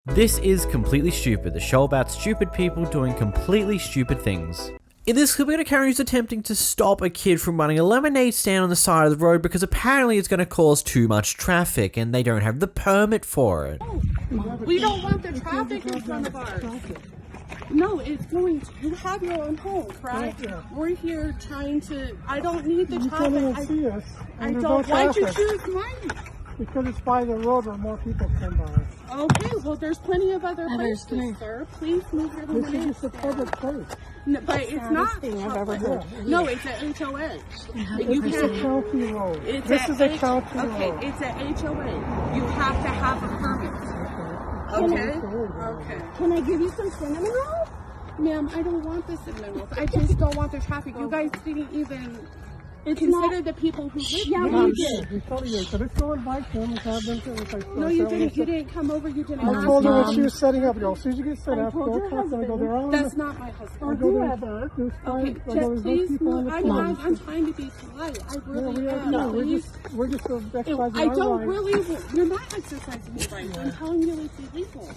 This is completely stupid, the show about stupid people doing completely stupid things. In this clip, we're going to carry who's attempting to stop a kid from running a lemonade stand on the side of the road because apparently it's going to cause too much traffic and they don't have the permit for it. We don't want the traffic in front of ours. No, it's going to, you have your own home, correct? Yeah. We're here trying to, I don't need the traffic. I don't, why'd you choose mine? Because it's by the road where more people come by. Okay, well there's plenty of other places, sir. Please move your lemonade stand. This is just a public place. No, but it's not thing I've ever heard. No, it's an HOA. It's a county road. This is a county road. Okay, it's an HOA. You have to have a permit. Okay. Can I give you some cinnamon rolls? Ma'am, I don't want the cinnamon rolls. I just don't want the traffic. You guys didn't even consider the people who live here. Yeah, we did. We told you, could I go invite them and have them to No, you didn't. You didn't come over. You didn't ask. I told her when she was setting up. As soon as you get set up, go talk to her. Go there on. That's not my husband. Or whoever. Okay, just please move. I'm trying to be polite. I really am. No, we're just exercising our I don't rights. really. You're not exercising your rights. I'm telling you it's illegal.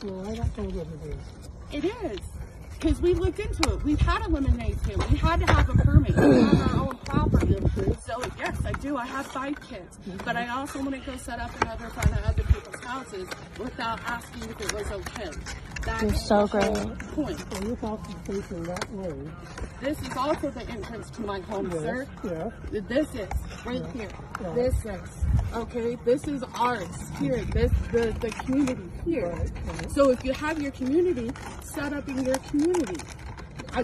Well, I don't know what it is. It is. Because we looked into it. We've had a lemonade stand. We had to have a permit. We have our own property. So yes, I do. I have 5 kids. But I also want to go set up another fun at other people's houses without asking if it was okay. That's so great. Point. So your house is facing that way. This is also the entrance to my home, sir. Yeah. This is right here. Yeah. This is okay. This is ours here. This the community here. Right. So if you have your community, set up in your community.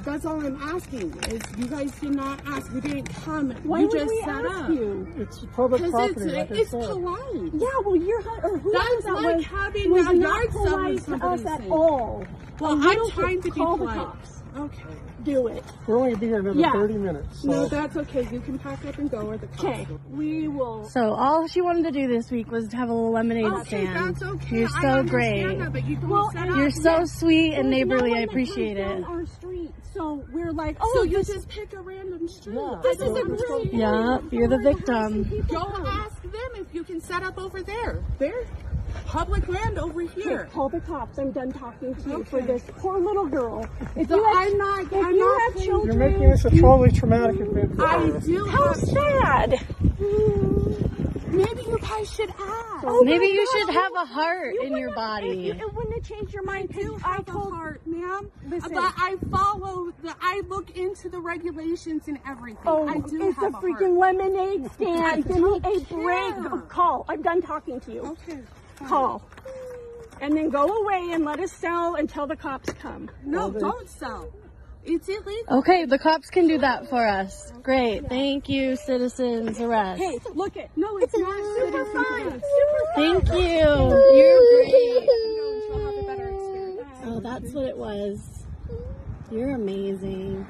That's all I'm asking. Is you guys did not ask. We didn't come. Why you would just we set ask up. you? It's public property. It's polite. Yeah, well, you're or whoever That's like having was a not yard sale polite with to somebody us at saying. all. Well, I'm trying to be call the polite. cops. Okay. Do it. We're only going to be here another 30 minutes. So. No, that's okay. You can pack up and go or the cops. Okay. We will. So all she wanted to do this week was to have a little lemonade stand. That's okay. You're so great. That, but you don't set up. You're so sweet and neighborly. No I one appreciate comes it. down our street, so we're like, oh, So you just pick a random street. Yeah. this is a great. Yeah, you're the victim. Go ask them if you can set up over there. There's public land over here. Call the cops. I'm done talking to you for this poor little girl. If So you have, I'm not. if I'm you not have saying- children, You're making this a totally traumatic event for I us. do. how Have, sad. maybe you guys should ask. Oh Maybe my you God. should have a heart You in your wouldn't- body. It wouldn't have changed your mind because do I have a told. heart, ma'am. Listen. But I follow I look into the regulations and everything. Oh, I do it's a have freaking heart. lemonade stand. Give me a break. care. Call. I'm done talking to you. Okay. fine. Call. And then go away and let us sell until the cops come. No, don't sell. It's illegal. Okay, the cops can do that for us. Great. Thank you, citizens arrest. Hey, look it. No, it's not Super citizen fun. arrest. Super fun. Thank you. You're great. She'll have a better experience. Oh, that's what it was. You're amazing.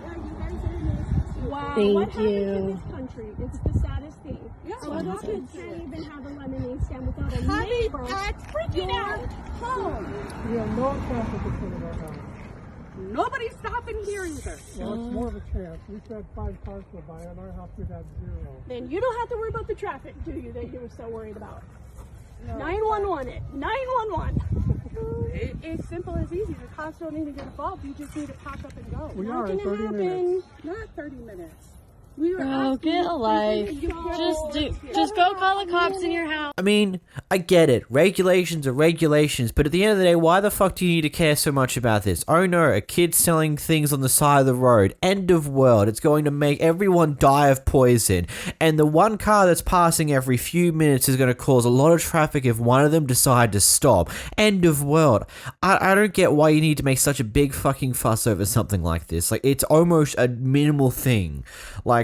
Yeah, you guys are amazing. Wow. Thank what happens you. in this country? It's the saddest thing. Yeah, A lot of kids can't even have a lemonade stand without a Honey, neighbor that's freaking your out. home. We have no traffic between right now. Nobody's stopping here either. Well, it's more of a chance. We've had 5 cars go by, and our house we've had 0. Then you don't have to worry about the traffic, do you, that you were so worried about? 911 it. 911. It's simple as easy. The cops don't need to get involved. You just need to pack up and go. We What are in can 30 happen? minutes. Not 30 minutes. We were Oh, asking get a life. you to Just go call the cops in your house. I mean, I get it. Regulations are regulations, but at the end of the day, why the fuck do you need to care so much about this? Oh no, a kid selling things on the side of the road. End of world. It's going to make everyone die of poison. And the one car that's passing every few minutes is going to cause a lot of traffic if one of them decide to stop. End of world. I don't get why you need to make such a big fucking fuss over something like this. Like, it's almost a minimal thing. Like,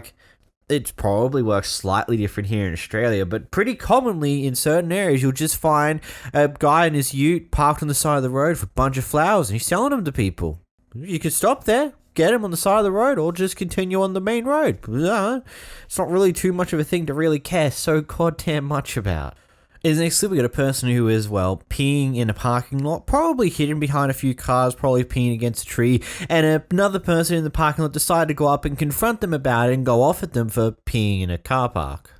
it probably works slightly different here in Australia, but pretty commonly in certain areas, you'll just find a guy in his ute parked on the side of the road with a bunch of flowers and he's selling them to people. You can stop there, get him on the side of the road, or just continue on the main road. It's not really too much of a thing to really care so goddamn much about. In the next clip, we got a person who is, well, peeing in a parking lot, probably hidden behind a few cars, probably peeing against a tree, and another person in the parking lot decided to go up and confront them about it and go off at them for peeing in a car park.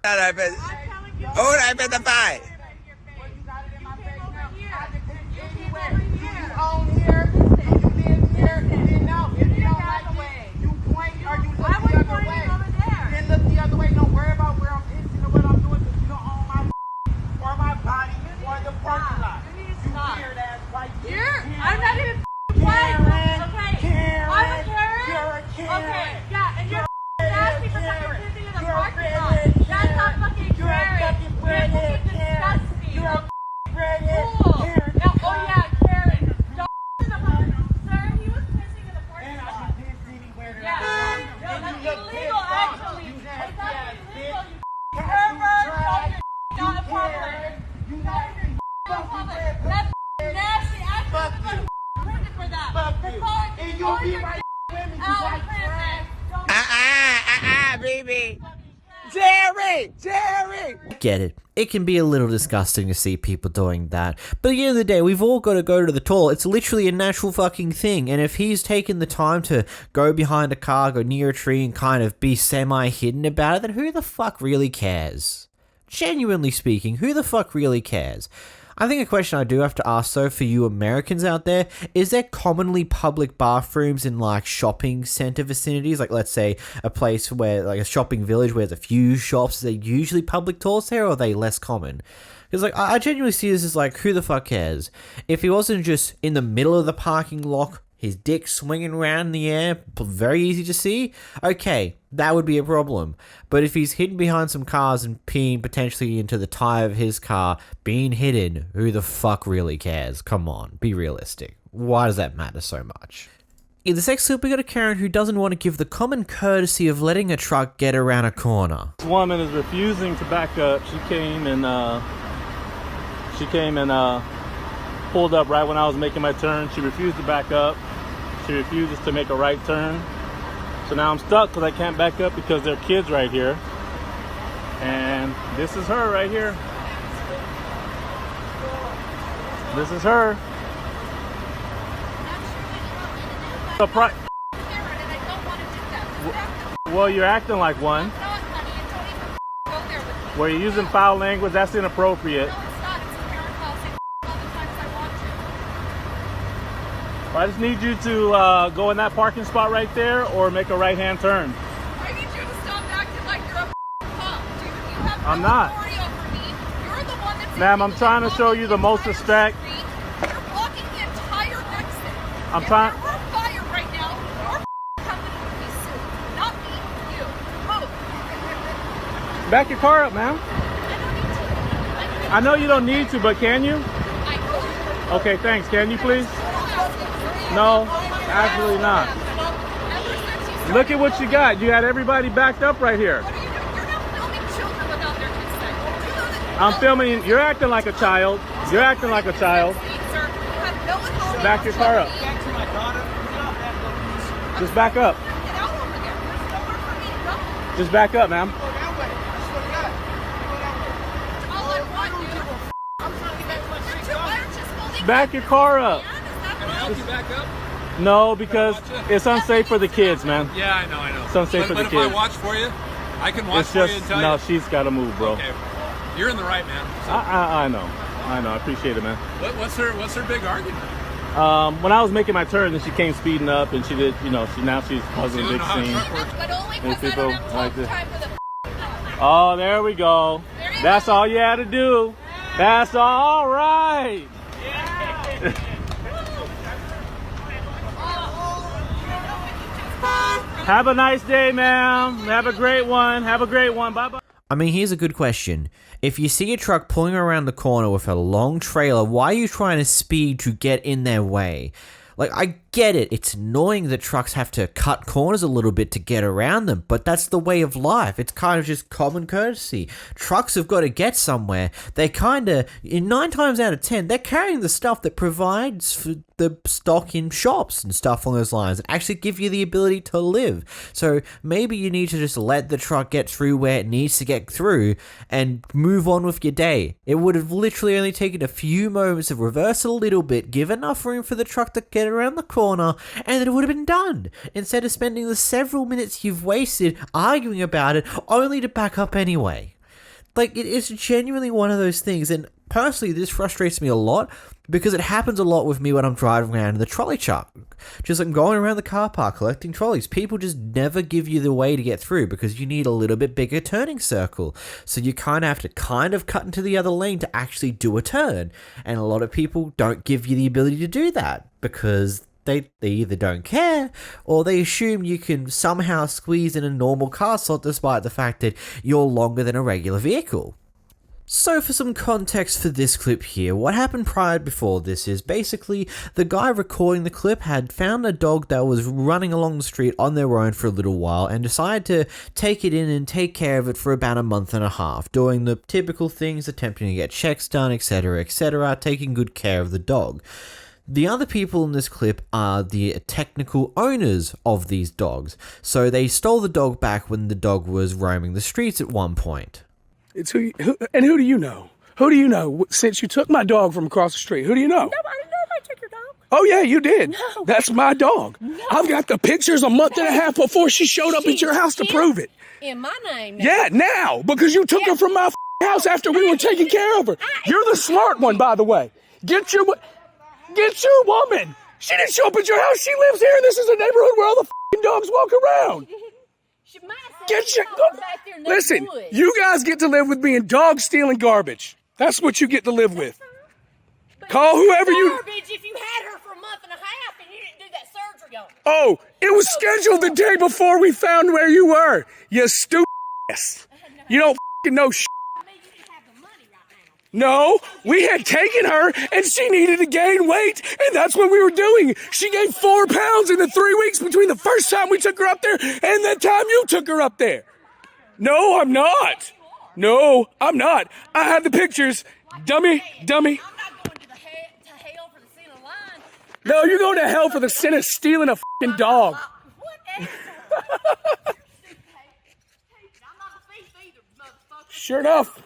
Don't be my women, you white trash. Baby. Jerry! Get it. It can be a little disgusting to see people doing that. But at the end of the day, we've all got to go to the toilet. It's literally a natural fucking thing. And if he's taken the time to go behind a car, go near a tree, and kind of be semi-hidden about it, then who the fuck really cares? Genuinely speaking, who the fuck really cares? I think a question I do have to ask though for you Americans out there, is there commonly public bathrooms in like shopping center vicinities? Like let's say a place where like a shopping village where there's a few shops, are they usually public toilets there or are they less common? Because like I genuinely see this as like, who the fuck cares? If he wasn't just in the middle of the parking lot, his dick swinging around in the air, very easy to see, okay, that would be a problem. But if he's hidden behind some cars and peeing potentially into the tire of his car, being hidden, who the fuck really cares? Come on, be realistic. Why does that matter so much? In the next clip, we got a Karen who doesn't want to give the common courtesy of letting a truck get around a corner. This woman is refusing to back up. She came and pulled up right when I was making my turn. She refused to back up. She refuses to make a right turn. So now I'm stuck because I can't back up because there are kids right here. And this is her right here. This is her. Well, you're acting like one. Where you're using foul language, that's inappropriate. I just need you to go in that parking spot right there or make a right-hand turn. I need you to stop acting like you're a cop, dude. You have no I'm not. authority over me. You're the one that's... Ma'am, I'm trying to show you the most respect. You're blocking the entire exit. I'm trying... If there were fire right now, your company would be sued. Not me, you. Move. Back your car up, ma'am. I know you don't need to, but can you? Okay, thanks. Can you please? No, absolutely not. Look at what you got. You had everybody backed up right here. What are you doing? You're not filming children without their consent. I'm filming. You're acting like a child. You're acting like a child. Back your car up. Just back up. Just back up, ma'am. Back your car up. Back up? No, because it's unsafe for the kids, man. Yeah, I know. It's unsafe for the But kids. if I watch for you, I can watch It's for you just and tell no. you. She's got to move, bro. Okay, you're in the right, man. So, I know. I appreciate it, man. what's her big argument? When I was making my turn, then she came speeding up, and she did. Now she's causing a big scene. But only And because I people don't have like this. time for the... Oh, there we go. That's all you had to do. That's all right. Have a nice day, ma'am. Have a great one. Bye-bye. I mean, here's a good question. If you see a truck pulling around the corner with a long trailer, why are you trying to speed to get in their way? Like, I get it. It's annoying that trucks have to cut corners a little bit to get around them, but that's the way of life. It's kind of just common courtesy. Trucks have got to get somewhere. They kind of, 9 times out of 10, they're carrying the stuff that provides for the stock in shops and stuff on those lines that actually give you the ability to live. So maybe you need to just let the truck get through where it needs to get through and move on with your day. It would have literally only taken a few moments of reverse a little bit, give enough room for the truck to get around the corner, and then it would have been done, instead of spending the several minutes you've wasted arguing about it only to back up anyway. Like, it's genuinely one of those things, and personally this frustrates me a lot because it happens a lot with me when I'm driving around in the trolley truck. Just like going around the car park collecting trolleys. People just never give you the way to get through because you need a little bit bigger turning circle. So you kind of have to cut into the other lane to actually do a turn. And a lot of people don't give you the ability to do that because they either don't care or they assume you can somehow squeeze in a normal car slot despite the fact that you're longer than a regular vehicle. So for some context for this clip here, what happened before this is basically the guy recording the clip had found a dog that was running along the street on their own for a little while and decided to take it in and take care of it for about a month and a half, doing the typical things, attempting to get checks done, etc., taking good care of the dog. The other people in this clip are the technical owners of these dogs. So they stole the dog back when the dog was roaming the streets at one point. It's who do you know? Who do you know? Since you took my dog from across the street, who do you know? Nobody took your dog. Oh, yeah, you did. No. That's my dog. No. I've got the pictures a month and a half before she showed up at your house to prove it. In my name. Yeah, now, because you took her from my house after we were taking care of her. You're the smart one, by the way. Get your woman. She didn't show up at your house. She lives here, and this is a neighborhood where all the dogs walk around. Listen, you guys get to live with being dog stealing garbage. That's what you get to live with. Call whoever you... Garbage if you had her for a month and a half and you didn't do that surgery on her. Oh, it was scheduled the day before we found where you were. You stupid ass. You don't know shit. No, we had taken her and she needed to gain weight, and that's what we were doing. She gained 4 pounds in the 3 weeks between the first time we took her up there and the time you took her up there. No, I'm not. No, I'm not. I have the pictures. Dummy. I'm not going to hell for the sin of lying. No, you're going to hell for the sin of stealing a fucking dog. Whatever. Sure enough.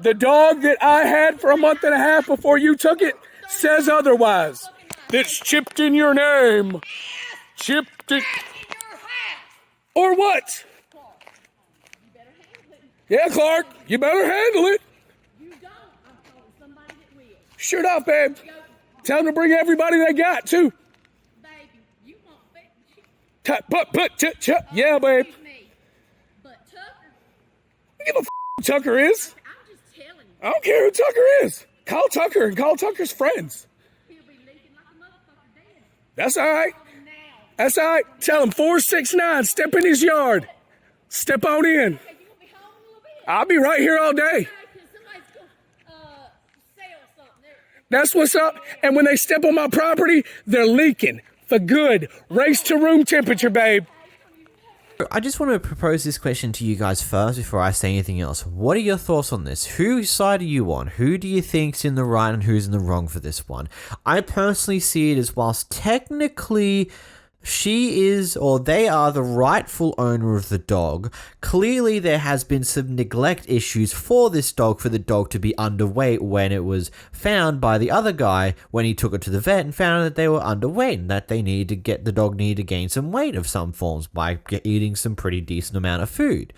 The dog that I had for a month and a half before you took it says otherwise. It's chipped in your name. Chipped it. Or what? Yeah, Clark, you better handle it. Sure enough, babe. Tell them to bring everybody they got, too. Yeah, babe. Give a who Tucker is. I don't care who Tucker is. Call Tucker and call Tucker's friends. That's all right. That's all right. Tell him 469, step in his yard. Step on in. I'll be right here all day. That's what's up. And when they step on my property, they're leaking for good. Race to room temperature, babe. I just want to propose this question to you guys first before I say anything else. What are your thoughts on this? Whose side are you on? Who do you think's in the right and who's in the wrong for this one? I personally see it as whilst technically she is, or they are, the rightful owner of the dog, clearly there has been some neglect issues for this dog, for the dog to be underweight when it was found by the other guy when he took it to the vet and found that they were underweight and that they needed to get, the dog needed to gain some weight of some forms by eating some pretty decent amount of food.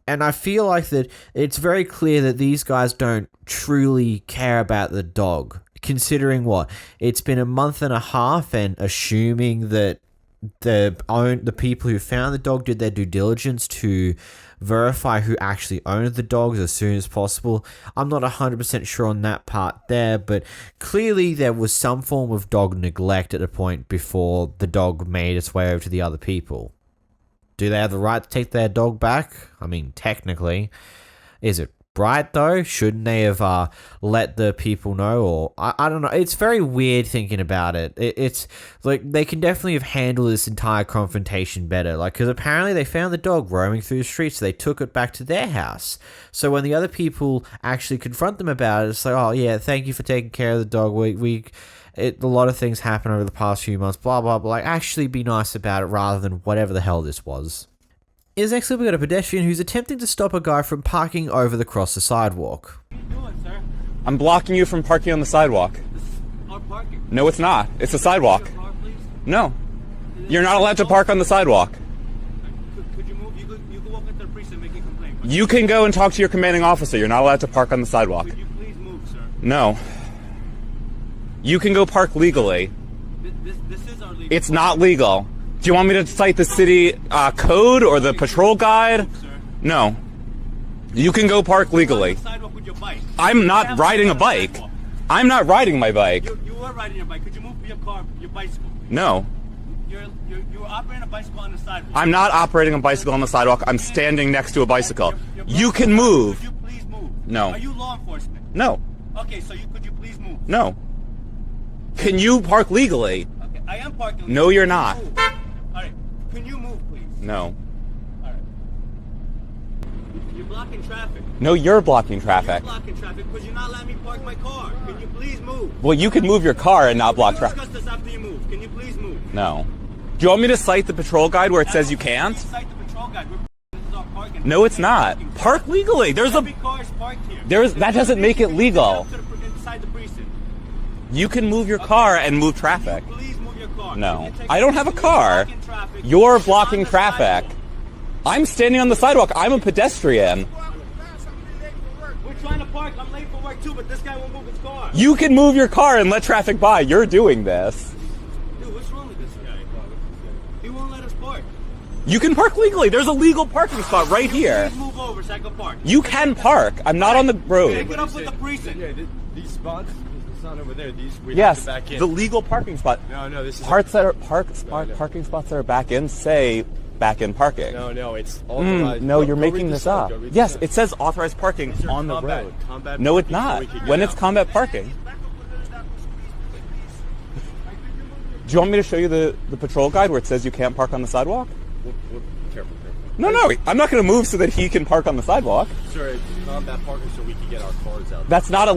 And I feel like that it's very clear that these guys don't truly care about the dog. Considering what? It's been a month and a half, and assuming that the people who found the dog did their due diligence to verify who actually owned the dogs as soon as possible. I'm not 100% sure on that part there, but clearly there was some form of dog neglect at a point before the dog made its way over to the other people. Do they have the right to take their dog back? I mean, technically. Is it right, though? Shouldn't they have let the people know? Or I don't know. It's very weird thinking about it. It's like they can definitely have handled this entire confrontation better. Like, because apparently they found the dog roaming through the streets, so they took it back to their house. So when the other people actually confront them about it, it's like, oh yeah, thank you for taking care of the dog. A lot of things happen over the past few months, blah, blah, blah. Like, actually be nice about it rather than whatever the hell this was. Is next up, we got a pedestrian who's attempting to stop a guy from parking across the sidewalk. What are you doing, sir? I'm blocking you from parking on the sidewalk. This is our parking. No, it's not. It's a sidewalk. Your car, please? No. You're not allowed to park on the sidewalk. Could you move? You could walk into the precinct and make a complaint. You can go and talk to your commanding officer. You're not allowed to park on the sidewalk. Could you please move, sir? No. You can go park legally. This is our legal. It's not legal. Do you want me to cite the city code or the patrol guide? No. You can go park legally. I'm not riding a bike. I'm not riding my bike. You are riding your bike. Could you move your car, your bicycle? No. You're operating a bicycle on the sidewalk. I'm not operating a bicycle on the sidewalk. I'm standing next to a bicycle. You can move. Could you please move? No. Are you law enforcement? No. Okay, so could you please move? No. Can you park legally? Okay, I am parking legally. No, you're not. All right. Can you move, please? No. All right. You're blocking traffic. No, you're blocking traffic. You're blocking traffic because you're not letting me park my car. Can you please move? Well, you can move your car and not block We'll traffic. discuss this after you move. Can you please move? No. Do you want me to cite the patrol guide where it says you can't? Cite the patrol guide. This is our parking. No, it's not. Park legally. There's Every a car is parked here. that doesn't make it legal. Inside the precinct. You can move your car and move traffic. Please move your car. No, I don't have a car. You're blocking traffic. I'm standing on the sidewalk. I'm a pedestrian. We're trying to park. I'm late for work too, but this guy won't move his car. You can move your car and let traffic by. You're doing this. Dude, what's wrong with this guy? He won't let us park. You can park legally. There's a legal parking spot right here. Please move over so I can park. You can park. I'm not on the road. Pick it up with the precinct. Yeah, these spots, it's not over there. These we have Yes, to back in. the legal parking spot. No, this is parts that are parking spots that are back in say back in parking. No, it's authorized. No, you're Go making read this the up. sign. Go read the Yes, sign. it says authorized parking on the combat- road. combat No, it's parking so not. we can get When it's out. combat parking. Do you want me to show you the patrol guide where it says you can't park on the sidewalk? Careful. No, I'm not going to move so that he can park on the sidewalk. Sir, it's combat parking so we can get our cars out. That's not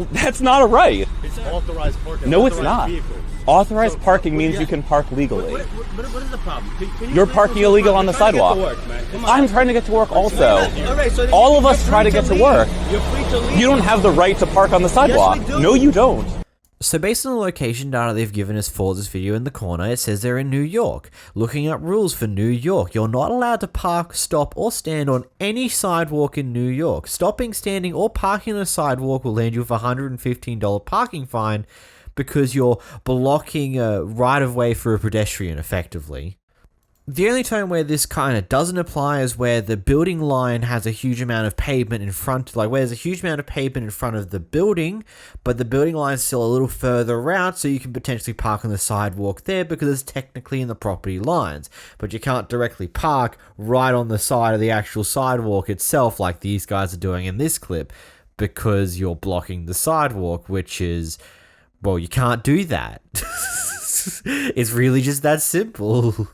a right. It's authorized parking. No, it's authorized not. Vehicles. Authorized So, parking what do means you you have? can park legally. What is the problem? Can You're please parking go illegal to on the work? Try to get to sidewalk. work, man. Come on. I'm trying to get to work also. All right, so then All of you're us try to free get to leave. work. You're free to leave. You don't have the right to park on the sidewalk. we do. No, you don't. So based on the location data they've given us for this video in the corner, it says they're in New York. Looking up rules for New York, you're not allowed to park, stop, or stand on any sidewalk in New York. Stopping, standing, or parking on a sidewalk will land you with a $115 parking fine because you're blocking a right-of-way for a pedestrian, effectively. The only time where this kind of doesn't apply is where the building line has a huge amount of pavement in front, like where there's a huge amount of pavement in front of the building, but the building line is still a little further out, so you can potentially park on the sidewalk there because it's technically in the property lines. But you can't directly park right on the side of the actual sidewalk itself like these guys are doing in this clip because you're blocking the sidewalk, which is, well, you can't do that. It's really just that simple.